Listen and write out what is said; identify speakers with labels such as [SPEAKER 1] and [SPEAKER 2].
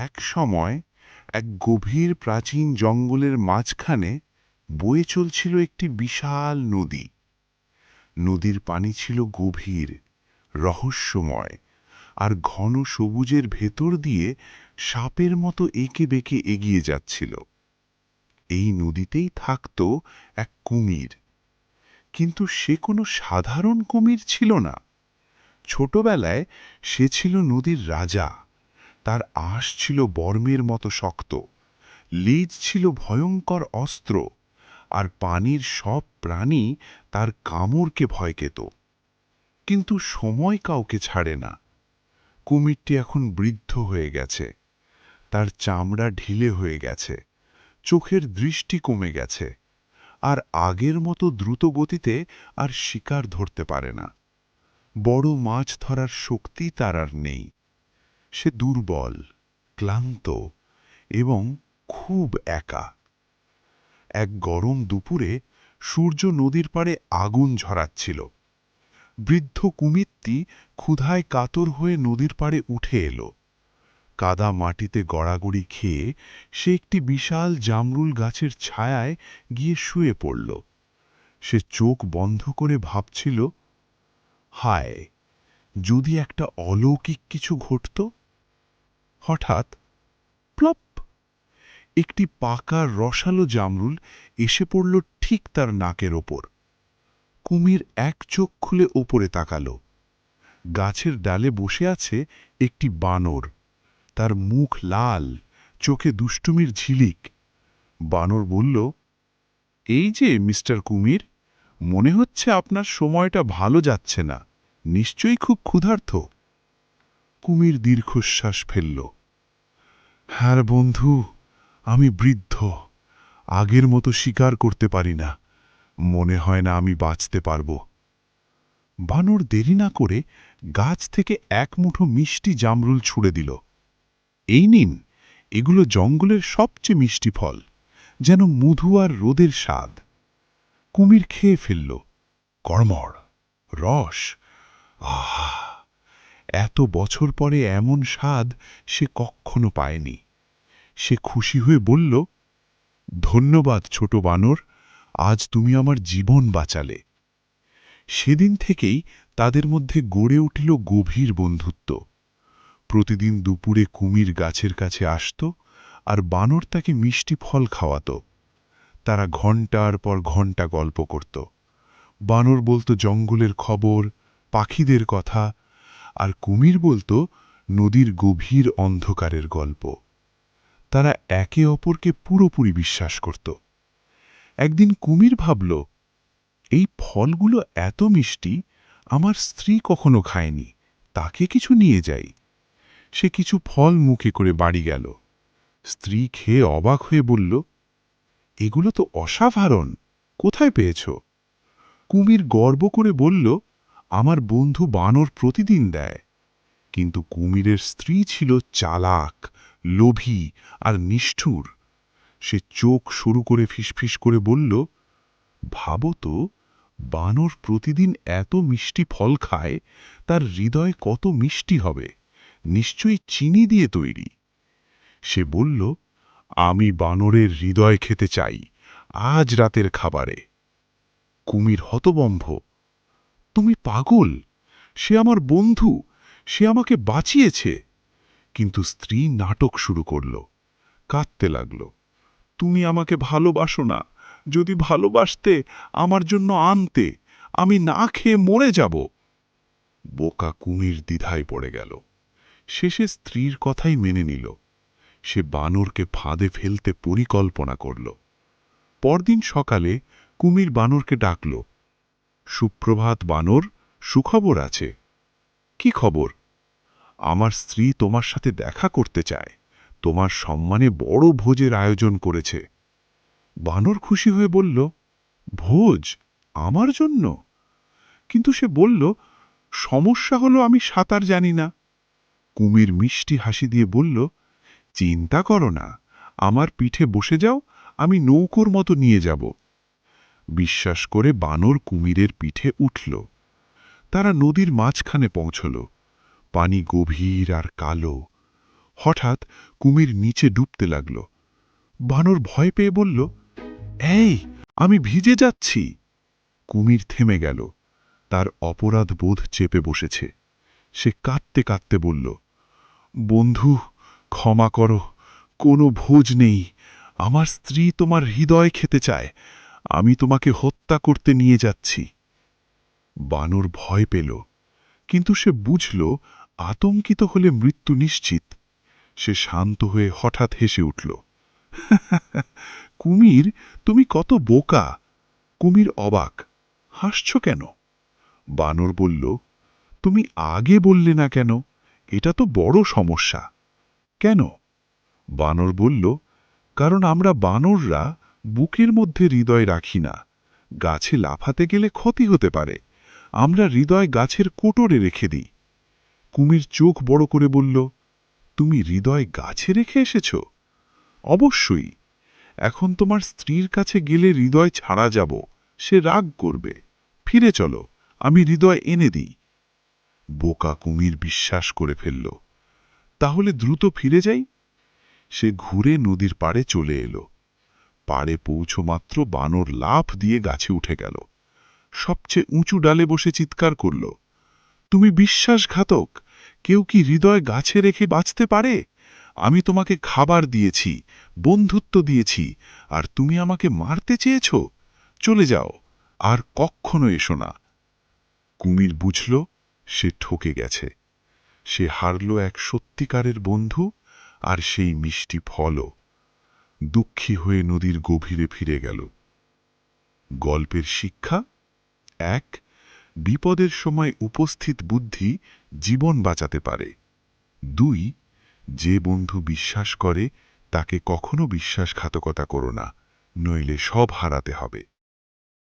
[SPEAKER 1] এক সময় এক গভীর প্রাচীন জঙ্গলের মাঝখানে বয়ে চলছিল একটি বিশাল নদী। নদীর পানি ছিল গভীর, রহস্যময়, আর ঘন সবুজের ভেতর দিয়ে সাপের মতো এঁকে বেঁকে এগিয়ে যাচ্ছিল। এই নদীতেই থাকত এক কুমির, কিন্তু সে কোনো সাধারণ কুমির ছিল না। ছোটবেলায় সে ছিল নদীর রাজা। তার আঁশ ছিল বর্মের মতো শক্ত, লেজ ছিল ভয়ঙ্কর অস্ত্র, আর পানির সব প্রাণী তার কামড়কে ভয় পেত। কিন্তু সময় কাউকে ছাড়ে না। কুমিরটি এখন বৃদ্ধ হয়ে গেছে, তার চামড়া ঢিলে হয়ে গেছে, চোখের দৃষ্টি কমে গেছে, আর আগের মতো দ্রুত গতিতে আর শিকার ধরতে পারে না। বড় মাছ ধরার শক্তি তার আর নেই। সে দুর্বল, ক্লান্ত এবং খুব একা। এক গরম দুপুরে সূর্য নদীর পাড়ে আগুন ঝরাচ্ছিল। বৃদ্ধ কুমিরটি ক্ষুধায় কাতর হয়ে নদীর পাড়ে উঠে এলো। কাদা মাটিতে গড়াগড়ি খেয়ে সে একটি বিশাল জামরুল গাছের ছায়ায় গিয়ে শুয়ে পড়ল। সে চোখ বন্ধ করে ভাবছিল, হায়, যদি একটা অলৌকিক কিছু ঘটত। হঠাৎ প্লপ, একটি পাকা রসালো জামরুল এসে পড়ল ঠিক তার নাকের ওপর। কুমির এক চোখ খুলে ওপরে তাকাল। গাছের ডালে বসে আছে একটি বানর। তার মুখ লাল, চোখে দুষ্টুমির ঝিলিক। বানর বলল, এই যে মিস্টার কুমির, মনে হচ্ছে আপনার সময়টা ভালো যাচ্ছে না, নিশ্চয়ই খুব ক্ষুধার্ত। কুমির দীর্ঘশ্বাস ফেলল। হ্যাঁ বন্ধু, আমি বৃদ্ধ, আগের মতো শিকার করতে পারি না, মনে হয় না আমি বাঁচতে পারব। বানর দেরি না করে গাছ থেকে এক মুঠো মিষ্টি জামরুল ছুঁড়ে দিল। এই নিন, এগুলো জঙ্গলের সবচেয়ে মিষ্টি ফল, যেন মধু আর রোদের স্বাদ। কুমির খেয়ে ফেলল। কড়মড়, রস, আহা! এত বছর পরে এমন স্বাদ সে কখনো পায়নি। সে খুশি হয়ে বলল, ধন্যবাদ ছোট বানর, আজ তুমি আমার জীবন বাঁচালে। সেদিন থেকেই তাদের মধ্যে গড়ে উঠল গভীর বন্ধুত্ব। প্রতিদিন দুপুরে কুমির গাছের কাছে আসত, আর বানর তাকে মিষ্টি ফল খাওয়াত। তারা ঘণ্টার পর ঘণ্টা গল্প করত। বানর বলতো জঙ্গলের খবর, পাখিদের কথা, আর কুমির বলতো নদীর গভীর অন্ধকারের গল্প। তারা একে অপরকে পুরোপুরি বিশ্বাস করত। একদিন কুমির ভাবল, এই ফলগুলো এত মিষ্টি, আমার স্ত্রী কখনো খায়নি, তাকে কিছু নিয়ে যাই। সে কিছু ফল মুখে করে বাড়ি গেল। স্ত্রী খেয়ে অবাক হয়ে বলল, এগুলো তো অসাধারণ, কোথায় পেয়েছ? কুমির গর্ব করে বলল, আমার বন্ধু বানর প্রতিদিন দেয়। কিন্তু কুমিরের স্ত্রী ছিল চালাক, লোভী আর নিষ্ঠুর। সে চোখ শুরু করে ফিসফিস করে বলল, ভাবো তো, বানর প্রতিদিন এত মিষ্টি ফল খায়, তার হৃদয় কত মিষ্টি হবে, নিশ্চয়ই চিনি দিয়ে তৈরি। সে বলল, আমি বানরের হৃদয় খেতে চাই, আজ রাতের খাবারে। কুমির হতবম্ব, তুমি পাগল, সে আমার বন্ধু, সে আমাকে বাঁচিয়েছে। কিন্তু স্ত্রী নাটক শুরু করল, কাঁদতে লাগল, তুমি আমাকে ভালোবাসো না, যদি ভালোবাসতে আমার জন্য আনতে, আমি না খেয়ে মরে যাব। বোকা কুমির দ্বিধায় পড়ে গেল। শেষে স্ত্রীর কথাই মেনে নিল। সে বানরকে ফাঁদে ফেলতে পরিকল্পনা করল। পরদিন সকালে কুমির বানরকে ডাকল, সুপ্রভাত বানর, সুখবর আছে। কি খবর? আমার স্ত্রী তোমার সাথে দেখা করতে চায়, তোমার সম্মানে বড় ভোজের আয়োজন করেছে। বানর খুশি হয়ে বলল, ভোজ আমার জন্য? কিন্তু সে বলল, সমস্যা হলো আমি সাঁতার জানি না। কুমির মিষ্টি হাসি দিয়ে বলল, চিন্তা করো না, আমার পিঠে বসে যাও, আমি নৌকোর মতো নিয়ে যাব। বিশ্বাস করে বানর কুমিরের পিঠে উঠল। তারা নদীর মাঝখানে পৌঁছল। পানি গভীর আর কালো, হঠাৎ কুমির নিচে ডুবতে লাগল। বানর ভয় পেয়ে বলল, এই, আমি ভিজে যাচ্ছি। কুমির থেমে গেল। তার অপরাধ বোধ চেপে বসেছে। সে কাঁদতে কাঁদতে বলল, বন্ধু, ক্ষমা করো, কোনো ভোজ নেই। আমার স্ত্রী তোমার হৃদয় খেতে চায়। আমি তোমাকে হত্যা করতে নিয়ে যাচ্ছি। বানর ভয় পেল, কিন্তু সে বুঝল আতঙ্কিত হলে মৃত্যু নিশ্চিত। সে শান্ত হয়ে হঠাৎ হেসে উঠল। কুমির, তুমি কত বোকা। কুমির অবাক, হাসছ কেন? বানর বলল, তুমি আগে বললে না কেন? এটা তো বড় সমস্যা। কেন? বানর বলল, কারণ আমরা বানররা বুকের মধ্যে হৃদয় রাখি না। গাছে লাফাতে গেলে ক্ষতি হতে পারে। আমরা হৃদয় গাছের কোটরে রেখে দিই। কুমির চোখ বড় করে বলল, তুমি হৃদয় গাছে রেখে এসেছ? অবশ্যই। এখন তোমার স্ত্রীর কাছে গেলে হৃদয় ছাড়া যাব, সে রাগ করবে। ফিরে চলো, আমি হৃদয় এনে দিই। বোকা কুমির বিশ্বাস করে ফেলল। তাহলে দ্রুত ফিরে যাই। সে ঘুরে নদীর পাড়ে চলে এলো। পাড়ে পৌঁছমাত্র বানর লাফ দিয়ে গাছে উঠে গেল। সবচেয়ে উঁচু ডালে বসে চিৎকার করল, তুমি বিশ্বাসঘাতক! কেউ কি হৃদয় গাছে রেখে বাঁচতে পারে? আমি তোমাকে খাবার দিয়েছি, বন্ধুত্ব দিয়েছি, আর তুমি আমাকে মারতে চেয়েছ? চলে যাও, আর কখনো এসো না। কুমির বুঝল সে ঠকে গেছে। সে হারল এক সত্যিকারের বন্ধু আর সেই মিষ্টি ফলও। দুঃখী হয়ে নদীর গভীরে ফিরে গেল। গল্পের শিক্ষা: ১. বিপদের সময় উপস্থিত বুদ্ধি জীবন বাঁচাতে পারে। ২. যে বন্ধু বিশ্বাস করে তাকে কখনো বিশ্বাসঘাতকতা করো না, নইলে সব হারাতে হবে।